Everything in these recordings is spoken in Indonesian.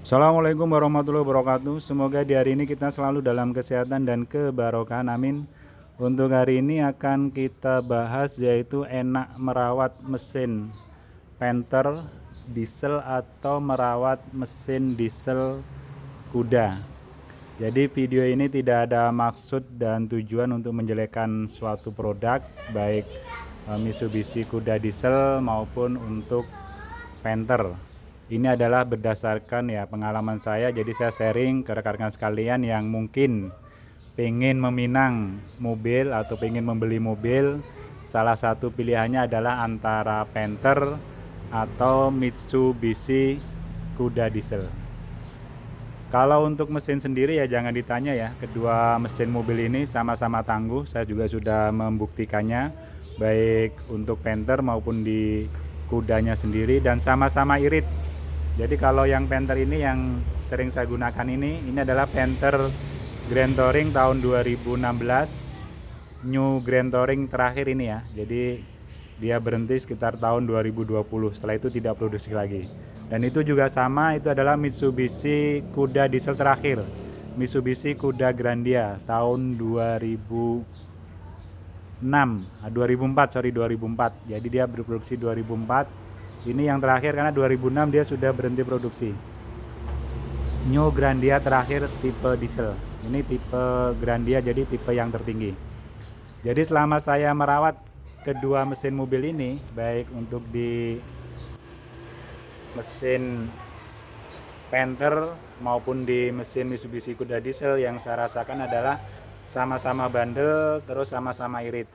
Assalamualaikum warahmatullahi wabarakatuh. Semoga di hari ini kita selalu dalam kesehatan dan kebarokahan. Amin. Untuk hari ini akan kita bahas yaitu enak merawat mesin Panther diesel atau merawat mesin diesel kuda. Jadi video ini tidak ada maksud dan tujuan untuk menjelekkan suatu produk baik Mitsubishi kuda diesel maupun untuk Panther. Ini adalah berdasarkan pengalaman saya, jadi saya sharing ke rekan-rekan sekalian yang mungkin pengen meminang mobil atau pengen membeli mobil. Salah satu pilihannya adalah antara Panther atau Mitsubishi kuda diesel. Kalau untuk mesin sendiri ya jangan ditanya ya, kedua mesin mobil ini sama-sama tangguh. Saya juga sudah membuktikannya baik untuk Panther maupun di kudanya sendiri, dan sama-sama irit. Jadi kalau yang Panther ini yang sering saya gunakan ini adalah Panther Grand Touring tahun 2016, New Grand Touring terakhir ini ya. Jadi dia berhenti sekitar tahun 2020, setelah itu tidak produksi lagi. Dan itu juga sama, itu adalah Mitsubishi kuda diesel terakhir, Mitsubishi kuda Grandia tahun 2004. Jadi dia berproduksi 2004. Ini yang terakhir karena 2006 dia sudah berhenti produksi. New Grandia terakhir tipe diesel. Ini tipe Grandia, jadi tipe yang tertinggi. Jadi selama saya merawat kedua mesin mobil ini, baik untuk di mesin Panther maupun di mesin Mitsubishi kuda diesel, yang saya rasakan adalah sama-sama bandel, terus sama-sama irit.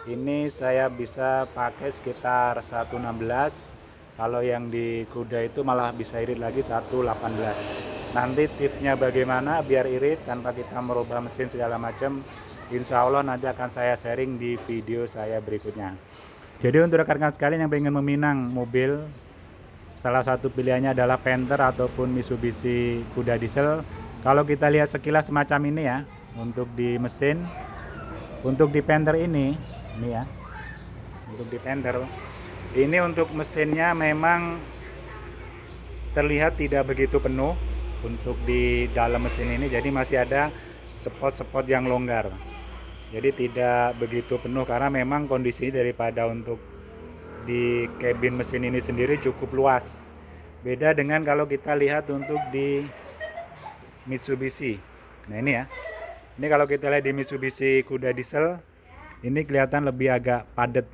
Ini saya bisa pakai sekitar 116. Kalau yang di kuda itu malah bisa irit lagi 118. Nanti tipsnya bagaimana biar irit tanpa kita merubah mesin segala macam, insya Allah nanti akan saya sharing di video saya berikutnya. Jadi untuk rekan-rekan sekalian yang pengen meminang mobil, salah satu pilihannya adalah Panther ataupun Mitsubishi kuda diesel. Kalau kita lihat sekilas semacam ini ya, untuk di mesin, untuk di Panther ini ya, untuk di Panther ini untuk mesinnya memang terlihat tidak begitu penuh untuk di dalam mesin ini, jadi masih ada spot-spot yang longgar. Jadi tidak begitu penuh karena memang kondisi daripada untuk di kabin mesin ini sendiri cukup luas. Beda dengan kalau kita lihat untuk di Mitsubishi. Nah ini ya. Ini kalau kita lihat di Mitsubishi kuda diesel, ini kelihatan lebih agak padat,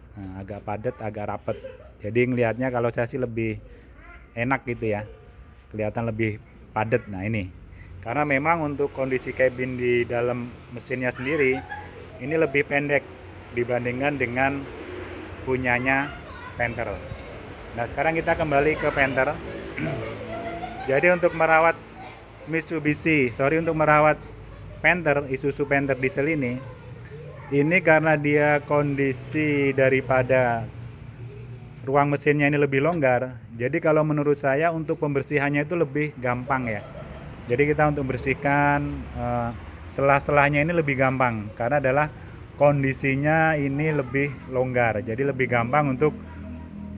agak rapet. Jadi ngelihatnya kalau saya sih lebih enak gitu ya. Kelihatan lebih padat. Nah ini. Karena memang untuk kondisi kabin di dalam mesinnya sendiri ini lebih pendek dibandingkan dengan punyanya Panther. Nah sekarang kita kembali ke Panther. Jadi untuk merawat Panther, Isuzu Panther diesel ini karena dia kondisi daripada ruang mesinnya ini lebih longgar. Jadi kalau menurut saya untuk pembersihannya itu lebih gampang ya. Jadi kita untuk bersihkan selah-selahnya ini lebih gampang karena adalah kondisinya ini lebih longgar. Jadi lebih gampang untuk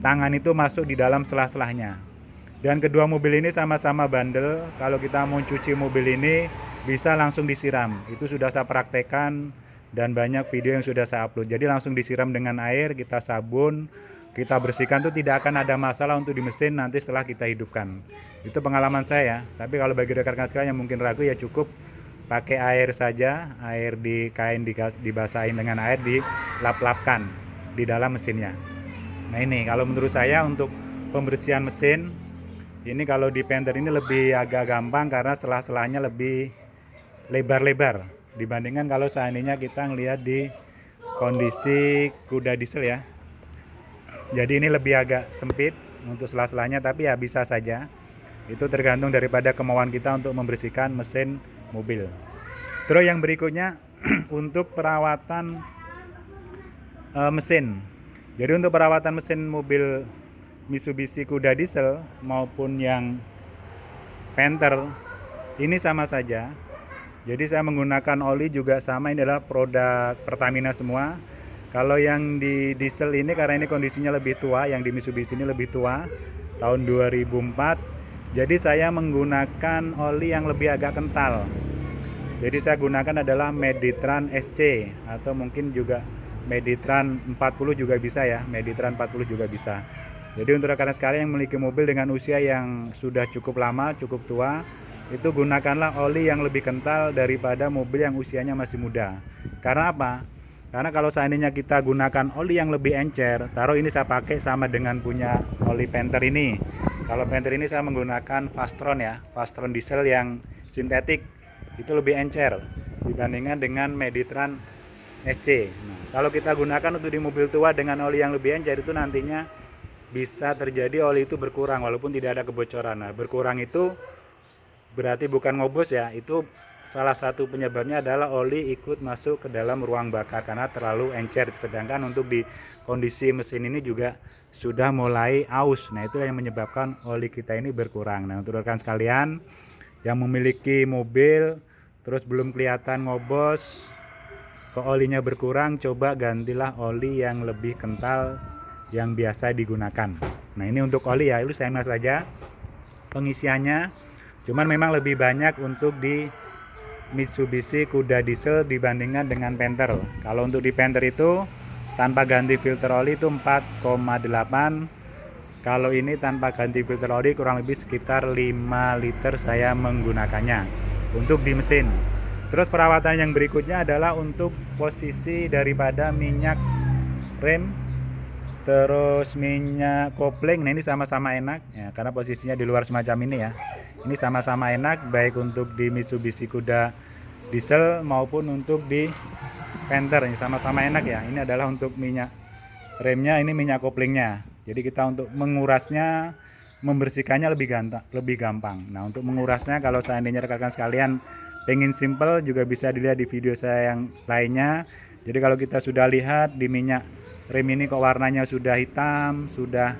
tangan itu masuk di dalam selah-selahnya. Dan kedua mobil ini sama-sama bandel. Kalau kita mau cuci mobil ini bisa langsung disiram. Itu sudah saya praktekkan dan banyak video yang sudah saya upload. Jadi langsung disiram dengan air, kita sabun, kita bersihkan, itu tidak akan ada masalah untuk di mesin nanti setelah kita hidupkan. Itu pengalaman saya. Tapi kalau bagi rekan-rekan sekalian yang mungkin ragu ya cukup pakai air saja, air di kain dibasahin dengan air, dilap-lapkan di dalam mesinnya. Nah ini kalau menurut saya untuk pembersihan mesin ini kalau di Panther ini lebih agak gampang karena selah-selahnya lebih lebar-lebar dibandingkan kalau seandainya kita ngelihat di kondisi kuda diesel ya. Jadi ini lebih agak sempit untuk selah-selahnya, tapi ya bisa saja. Itu tergantung daripada kemauan kita untuk membersihkan mesin mobil. Terus yang berikutnya untuk perawatan mesin. Jadi untuk perawatan mesin mobil Mitsubishi kuda diesel maupun yang Panther ini sama saja. Jadi saya menggunakan oli juga sama, ini adalah produk Pertamina semua. Kalau yang di diesel ini karena ini kondisinya lebih tua, yang di Mitsubishi ini lebih tua, tahun 2004. Jadi saya menggunakan oli yang lebih agak kental. Jadi saya gunakan adalah Meditran SC atau mungkin juga Meditran 40 juga bisa ya, Meditran 40 juga bisa. Jadi untuk rekan sekalian yang memiliki mobil dengan usia yang sudah cukup lama, cukup tua, itu gunakanlah oli yang lebih kental daripada mobil yang usianya masih muda. Karena apa? Karena kalau seandainya kita gunakan oli yang lebih encer, taruh ini saya pakai sama dengan punya oli Panther ini. Kalau Panther ini saya menggunakan Fastron ya, Fastron diesel yang sintetik, itu lebih encer dibandingkan dengan Meditran SC. Nah, kalau kita gunakan untuk di mobil tua dengan oli yang lebih encer, itu nantinya bisa terjadi oli itu berkurang walaupun tidak ada kebocoran. Nah, berkurang itu berarti bukan ngobos ya, itu salah satu penyebabnya adalah oli ikut masuk ke dalam ruang bakar karena terlalu encer. Sedangkan untuk di kondisi mesin ini juga sudah mulai aus. Nah, itu yang menyebabkan oli kita ini berkurang. Nah, untuk rekan sekalian yang memiliki mobil terus belum kelihatan ngobos, kok olinya berkurang, coba gantilah oli yang lebih kental yang biasa digunakan. Nah, ini untuk oli ya, itu sama saja pengisiannya, cuman memang lebih banyak untuk di Mitsubishi Kuda diesel dibandingkan dengan Panther. Kalau untuk di Panther itu tanpa ganti filter oli itu 4,8. Kalau ini tanpa ganti filter oli kurang lebih sekitar 5 liter saya menggunakannya untuk di mesin. Terus perawatan yang berikutnya adalah untuk posisi daripada minyak rem, terus minyak kopling. Nah, ini sama-sama enak ya, karena posisinya di luar semacam ini ya. Ini sama-sama enak baik untuk di Mitsubishi Kuda diesel maupun untuk di Panther. Ini sama-sama enak ya. Ini adalah untuk minyak remnya, ini minyak koplingnya. Jadi kita untuk mengurasnya, membersihkannya lebih gampang. Nah, untuk mengurasnya kalau seandainya rekan-rekan sekalian pengen simple juga bisa dilihat di video saya yang lainnya. Jadi kalau kita sudah lihat di minyak rem ini kok warnanya sudah hitam, sudah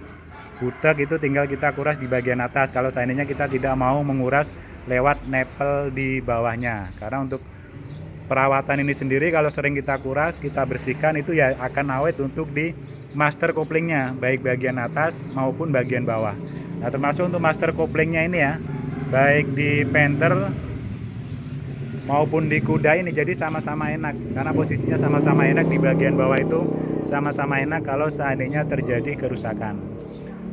butek, itu tinggal kita kuras di bagian atas. Kalau seandainya kita tidak mau menguras lewat nepel di bawahnya. Karena untuk perawatan ini sendiri kalau sering kita kuras, kita bersihkan, itu ya akan awet untuk di master koplingnya, baik bagian atas maupun bagian bawah. Nah, termasuk untuk master koplingnya ini ya, baik di Panther maupun di Kuda ini, jadi sama-sama enak karena posisinya sama-sama enak. Di bagian bawah itu sama-sama enak kalau seandainya terjadi kerusakan.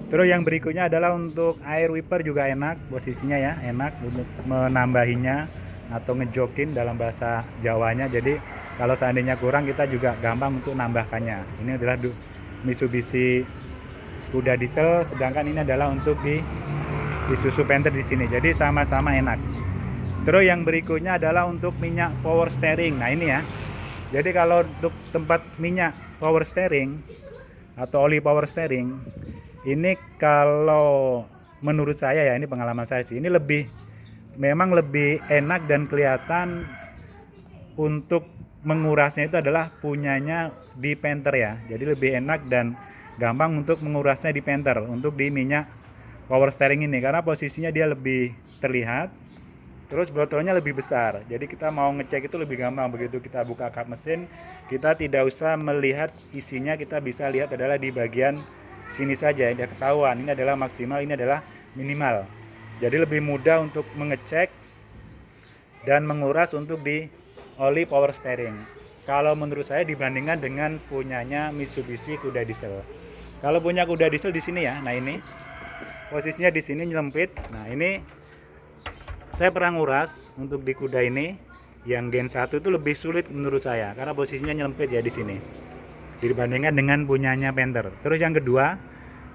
Terus yang berikutnya adalah untuk air wiper juga enak, posisinya ya enak untuk menambahinya atau ngejokin dalam bahasa Jawanya. Jadi kalau seandainya kurang kita juga gampang untuk nambahkannya. Ini adalah Mitsubishi Kuda diesel, sedangkan ini adalah untuk di Isuzu Panther di sini. Jadi sama-sama enak. Terus yang berikutnya adalah untuk minyak power steering. Nah, ini ya. Jadi kalau untuk tempat minyak power steering atau oli power steering, ini kalau menurut saya ya, ini pengalaman saya sih, ini memang lebih enak dan kelihatan untuk mengurasnya itu adalah punyanya di Panther ya. Jadi lebih enak dan gampang untuk mengurasnya di Panther untuk di minyak power steering ini, karena posisinya dia lebih terlihat, terus botolnya lebih besar. Jadi kita mau ngecek itu lebih gampang. Begitu kita buka kap mesin, kita tidak usah melihat isinya, kita bisa lihat adalah di bagian sini saja, dia ketahuan ini adalah maksimal, ini adalah minimal. Jadi lebih mudah untuk mengecek dan menguras untuk di oli power steering kalau menurut saya dibandingkan dengan punyanya Mitsubishi Kuda diesel. Kalau punya Kuda diesel di sini ya, nah ini posisinya di sini nyelempit. Nah, ini saya pernah nguras untuk di Kuda ini yang Gen 1 itu lebih sulit menurut saya karena posisinya nyelempit ya di sini dibandingkan dengan punyanya Panther. Terus yang kedua,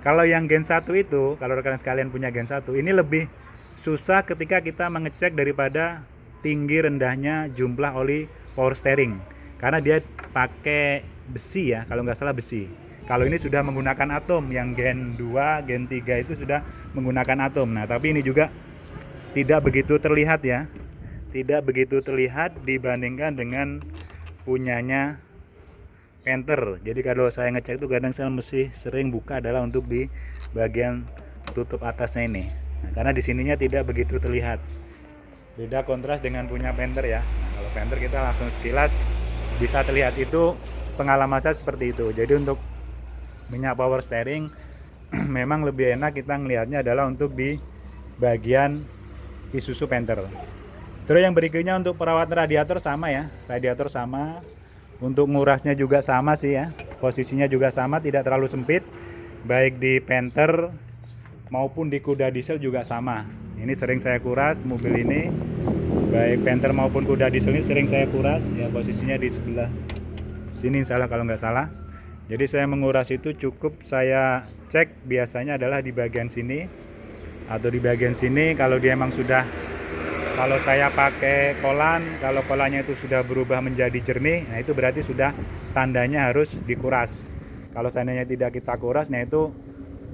kalau yang Gen 1 itu, kalau rekan sekalian punya Gen 1, ini lebih susah ketika kita mengecek daripada tinggi rendahnya jumlah oli power steering. Karena dia pakai besi ya, kalau nggak salah besi. Kalau ini sudah menggunakan atom, yang Gen 2, Gen 3 itu sudah menggunakan atom. Nah, tapi ini juga tidak begitu terlihat ya. Tidak begitu terlihat dibandingkan dengan punyanya Panther. Jadi kalau saya ngecek itu kadang saya mesti sering buka adalah untuk di bagian tutup atasnya ini. Nah, karena di sininya tidak begitu terlihat. Beda kontras dengan punya Panther ya. Nah, kalau Panther kita langsung sekilas bisa terlihat, itu pengalaman saya seperti itu. Jadi untuk minyak power steering memang lebih enak kita ngelihatnya adalah untuk di bagian Isuzu Panther. Terus yang berikutnya untuk perawatan radiator sama ya, radiator sama, untuk ngurasnya juga sama sih ya, posisinya juga sama, tidak terlalu sempit, baik di Panther maupun di Kuda Diesel juga sama. Ini sering saya kuras mobil ini, baik Panther maupun Kuda Diesel ini sering saya kuras ya, posisinya di sebelah sini salah kalau nggak salah. Jadi saya menguras itu cukup saya cek biasanya adalah di bagian sini atau di bagian sini. Kalau dia emang sudah, kalau saya pakai kolan, kalau kolannya itu sudah berubah menjadi jernih, nah itu berarti sudah tandanya harus dikuras. Kalau seandainya tidak kita kuras, nah itu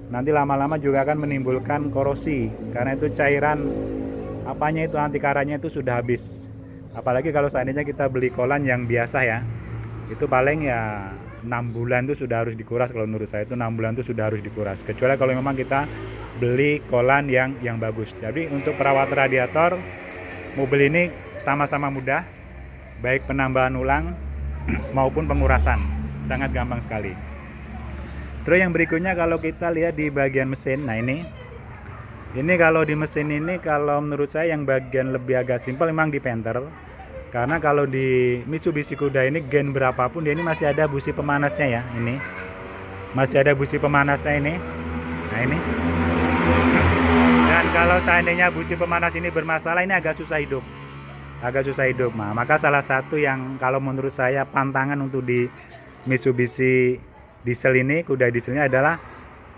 nanti lama-lama juga akan menimbulkan korosi, karena itu cairan apanya itu, anti karatnya itu sudah habis. Apalagi kalau seandainya kita beli kolan yang biasa ya, itu paling ya 6 bulan itu sudah harus dikuras. Kalau menurut saya itu 6 bulan itu sudah harus dikuras, kecuali kalau memang kita beli kolan yang bagus. Jadi untuk perawatan radiator mobil ini sama-sama mudah, baik penambahan ulang maupun pengurasan, sangat gampang sekali. Terus yang berikutnya kalau kita lihat di bagian mesin, nah ini kalau di mesin ini, kalau menurut saya yang bagian lebih agak simpel memang di Panther, karena kalau di Mitsubishi Kuda ini gen berapapun dia ini masih ada busi pemanasnya ya, ini masih ada busi pemanasnya ini. Nah ini, dan kalau seandainya busi pemanas ini bermasalah, ini agak susah hidup. Nah, maka salah satu yang kalau menurut saya pantangan untuk di Mitsubishi diesel ini, Kuda dieselnya adalah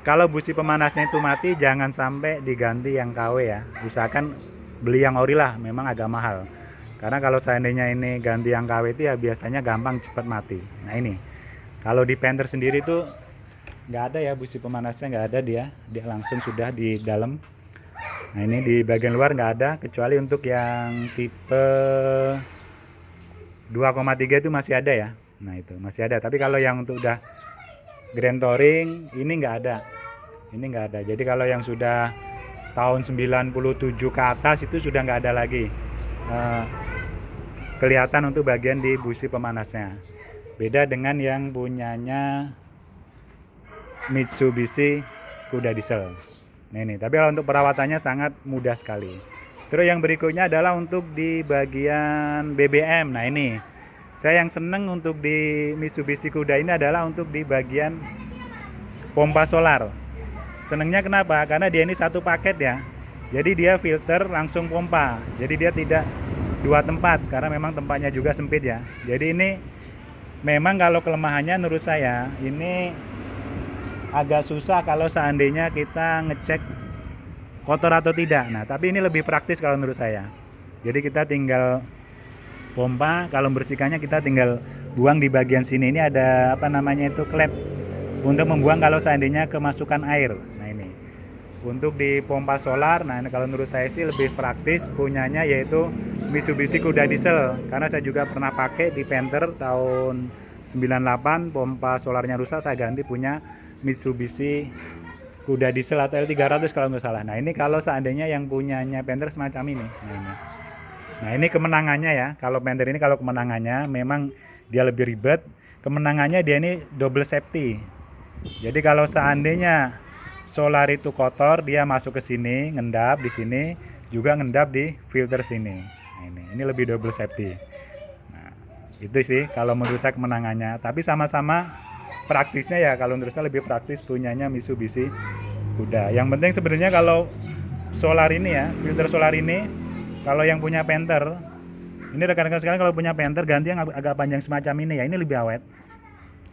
kalau busi pemanasnya itu mati, jangan sampai diganti yang KW ya. Usahakan beli yang ori lah, memang agak mahal. Karena kalau seandainya ini ganti yang KW itu ya biasanya gampang cepat mati. Nah ini, kalau di Panther sendiri tuh nggak ada ya busi pemanasnya, nggak ada, dia langsung sudah di dalam. Nah ini di bagian luar nggak ada, kecuali untuk yang tipe 2,3 itu masih ada ya. Nah itu masih ada, tapi kalau yang untuk udah Grand Touring ini nggak ada. Jadi kalau yang sudah tahun 97 ke atas itu sudah nggak ada lagi kelihatan untuk bagian di busi pemanasnya. Beda dengan yang punyanya Mitsubishi Kuda Diesel. Nah ini, tapi kalau untuk perawatannya sangat mudah sekali. Terus yang berikutnya adalah untuk di bagian BBM. Nah ini, saya yang seneng untuk di Mitsubishi Kuda ini adalah untuk di bagian pompa solar. Senengnya kenapa? Karena dia ini satu paket ya. Jadi dia filter langsung pompa. Jadi dia tidak dua tempat, karena memang tempatnya juga sempit ya. Jadi ini memang kalau kelemahannya menurut saya ini agak susah kalau seandainya kita ngecek kotor atau tidak. Nah tapi ini lebih praktis kalau menurut saya. Jadi kita tinggal pompa, kalau bersihkannya kita tinggal buang di bagian sini. Ini ada apa namanya itu, klep untuk membuang kalau seandainya kemasukan air. Nah ini untuk di pompa solar. Nah ini kalau menurut saya sih lebih praktis punyanya yaitu Mitsubishi Kuda Diesel, karena saya juga pernah pakai di Panther tahun 98, pompa solarnya rusak, saya ganti punya Mitsubishi Kuda Diesel atau L300 kalau nggak salah. Nah ini kalau seandainya yang punyanya Panther semacam ini. Nah ini kemenangannya ya, kalau Panther ini kalau kemenangannya memang dia lebih ribet. Kemenangannya dia ini double safety. Jadi kalau seandainya solar itu kotor, dia masuk ke sini, ngendap di sini, juga ngendap di filter sini. Nah, ini lebih double safety. Nah, itu sih kalau menurut saya kemenangannya. Tapi sama-sama praktisnya ya, kalau menurut saya lebih praktis punyanya Mitsubishi Kuda. Yang penting sebenarnya kalau solar ini ya, filter solar ini, kalau yang punya Panther, ini rekan-rekan sekalian kalau punya Panther ganti yang agak panjang semacam ini ya, ini lebih awet.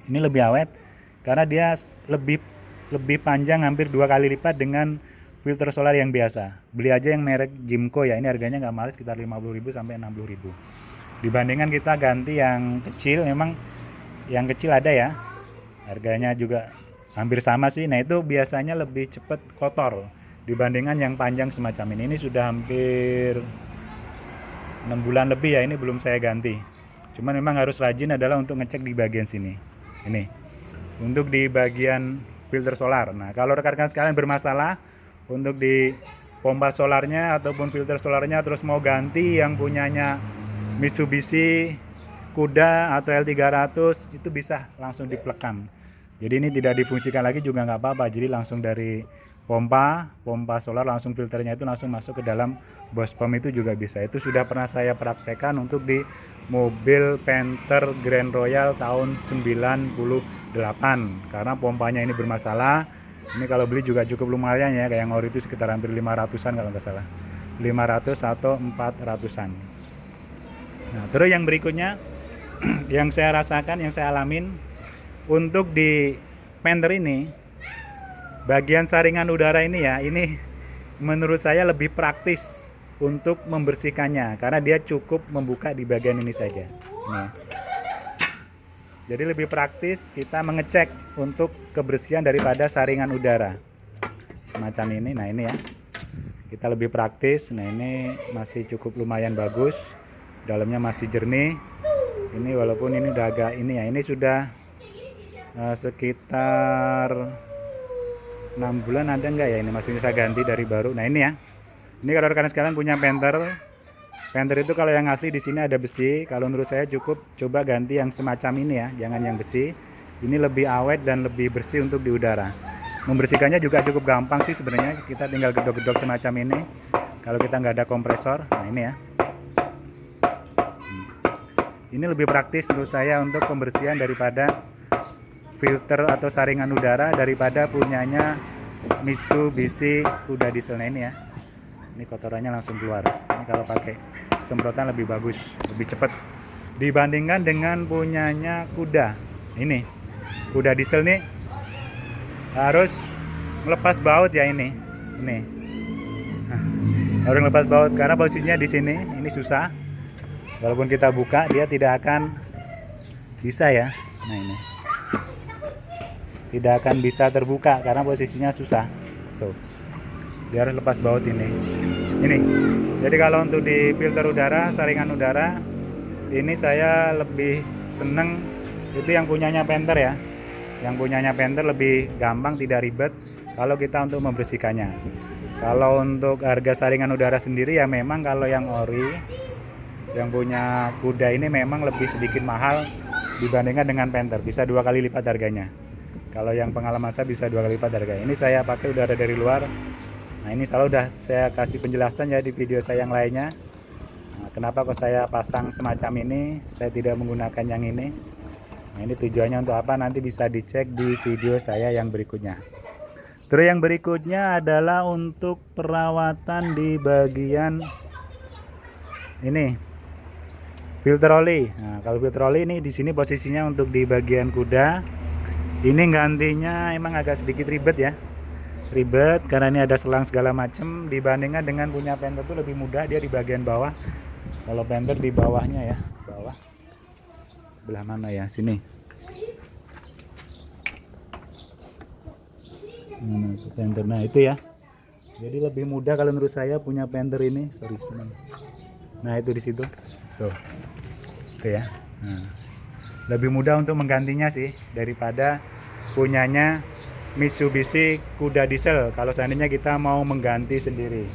Ini lebih awet karena dia lebih panjang, hampir 2 kali lipat dengan filter solar yang biasa. Beli aja yang merek Jimco ya, ini harganya nggak mahal, sekitar 50.000 sampai 60.000. Dibandingkan kita ganti yang kecil, memang yang kecil ada ya, harganya juga hampir sama sih. Nah itu biasanya lebih cepat kotor dibandingkan yang panjang semacam ini. Ini sudah hampir 6 bulan lebih ya, ini belum saya ganti. Cuman memang harus rajin adalah untuk ngecek di bagian sini. Ini untuk di bagian filter solar. Nah kalau rekan-rekan sekalian bermasalah untuk di pompa solarnya ataupun filter solarnya, terus mau ganti yang punyanya Mitsubishi Kuda atau L300, itu bisa langsung diplekan. Jadi ini tidak difungsikan lagi juga nggak apa-apa. Jadi langsung dari pompa solar, langsung filternya itu langsung masuk ke dalam bos pom, itu juga bisa. Itu sudah pernah saya praktekkan untuk di mobil Panther Grand Royal tahun 98, karena pompanya ini bermasalah. Ini kalau beli juga cukup lumayan ya, kayak yang ori itu sekitar hampir 500-an kalau nggak salah, 500 atau 400-an. Nah, terus yang berikutnya yang saya rasakan, yang saya alamin untuk di Panther ini, bagian saringan udara ini ya, ini menurut saya lebih praktis untuk membersihkannya, karena dia cukup membuka di bagian ini saja. Ini. Jadi lebih praktis kita mengecek untuk kebersihan daripada saringan udara semacam ini. Nah ini ya, kita lebih praktis. Nah ini masih cukup lumayan bagus, dalamnya masih jernih. Ini walaupun ini udah agak ini ya, ini sudah sekitar 6 bulan ada enggak ya, ini masih saya ganti dari baru. Nah ini ya, ini kalau rekan sekalian punya Panther itu kalau yang asli di sini ada besi. Kalau menurut saya cukup coba ganti yang semacam ini ya, jangan yang besi. Ini lebih awet dan lebih bersih untuk di udara. Membersihkannya juga cukup gampang sih sebenarnya, kita tinggal gedok-gedok semacam ini kalau kita nggak ada kompresor. Nah ini ya, ini lebih praktis menurut saya untuk pembersihan daripada filter atau saringan udara, daripada punyanya Mitsubishi Kuda Diesel. Nah ini ya, ini kotorannya langsung keluar. Ini kalau pakai semprotan lebih bagus, lebih cepat dibandingkan dengan punyanya Kuda. Ini Kuda Diesel nih harus melepas baut ya, ini harus melepas baut karena posisinya di sini. Ini susah, walaupun kita buka dia tidak akan bisa ya. Nah ini tidak akan bisa terbuka karena posisinya susah tuh, dia harus lepas baut ini. Jadi kalau untuk di filter udara, saringan udara ini saya lebih seneng itu yang punyanya Panther ya. Yang punyanya Panther lebih gampang, tidak ribet kalau kita untuk membersihkannya. Kalau untuk harga saringan udara sendiri ya, memang kalau yang ori, yang punya Kuda ini memang lebih sedikit mahal dibandingkan dengan Panther, bisa 2 kali lipat harganya. Kalau yang pengalaman saya bisa 2 kali lipat harganya. Ini saya pakai udara dari luar. Nah ini selalu udah saya kasih penjelasan ya di video saya yang lainnya. Nah, kenapa kok saya pasang semacam ini, saya tidak menggunakan yang ini. Nah ini tujuannya untuk apa, nanti bisa dicek di video saya yang berikutnya. Terus yang berikutnya adalah untuk perawatan di bagian ini filter oli. Nah kalau filter oli ini di sini posisinya untuk di bagian kuda. Ini gantinya emang agak sedikit ribet ya, ribet karena ini ada selang segala macam. Dibandingkan dengan punya Panther itu lebih mudah, dia di bagian bawah. Kalau Panther di bawahnya ya, bawah sebelah mana ya, sini. Panther, nah itu ya, jadi lebih mudah kalau menurut saya punya Panther ini. Nah itu di situ tuh, itu ya. Nah, lebih mudah untuk menggantinya sih daripada punyanya Mitsubishi Kuda Diesel kalau seandainya kita mau mengganti sendiri.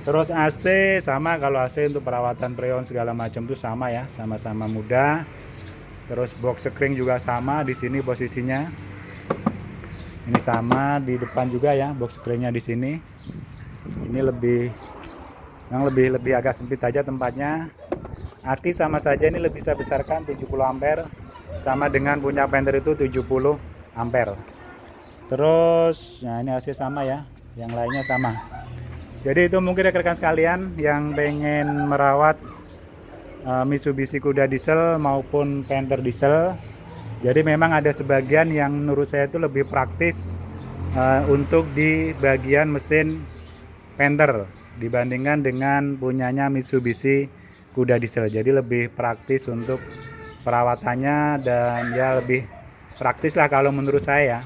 Terus AC sama, kalau AC untuk perawatan freon segala macam itu sama ya, sama-sama mudah. Terus box screen juga sama, di sini posisinya ini sama, di depan juga ya box screennya di sini. Ini lebih agak sempit aja tempatnya. Aki sama saja, ini lebih saya besarkan 70 ampere sama dengan punya Panther itu 70 ampere. Terus nah ini AC sama ya, yang lainnya sama. Jadi itu mungkin rekan-rekan sekalian yang pengen merawat Mitsubishi Kuda Diesel maupun Panther Diesel. Jadi memang ada sebagian yang menurut saya itu lebih praktis untuk di bagian mesin Panther dibandingkan dengan punyanya Mitsubishi Kuda Diesel. Jadi lebih praktis untuk perawatannya dan ya lebih praktis lah kalau menurut saya.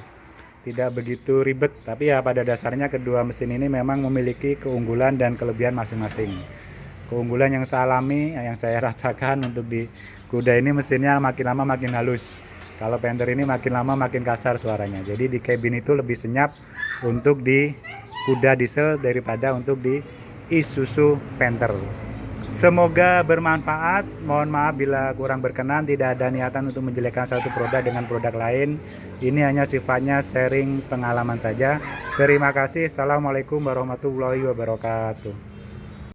Tidak begitu ribet, tapi ya pada dasarnya kedua mesin ini memang memiliki keunggulan dan kelebihan masing-masing. Keunggulan yang saya alami, yang saya rasakan untuk di Kuda ini, mesinnya makin lama makin halus. Kalau Panther ini makin lama makin kasar suaranya. Jadi di cabin itu lebih senyap untuk di Kuda Diesel daripada untuk di Isuzu Panther. Semoga bermanfaat. Mohon maaf bila kurang berkenan, tidak ada niatan untuk menjelekkan satu produk dengan produk lain. Ini hanya sifatnya sharing pengalaman saja. Terima kasih. Assalamualaikum warahmatullahi wabarakatuh.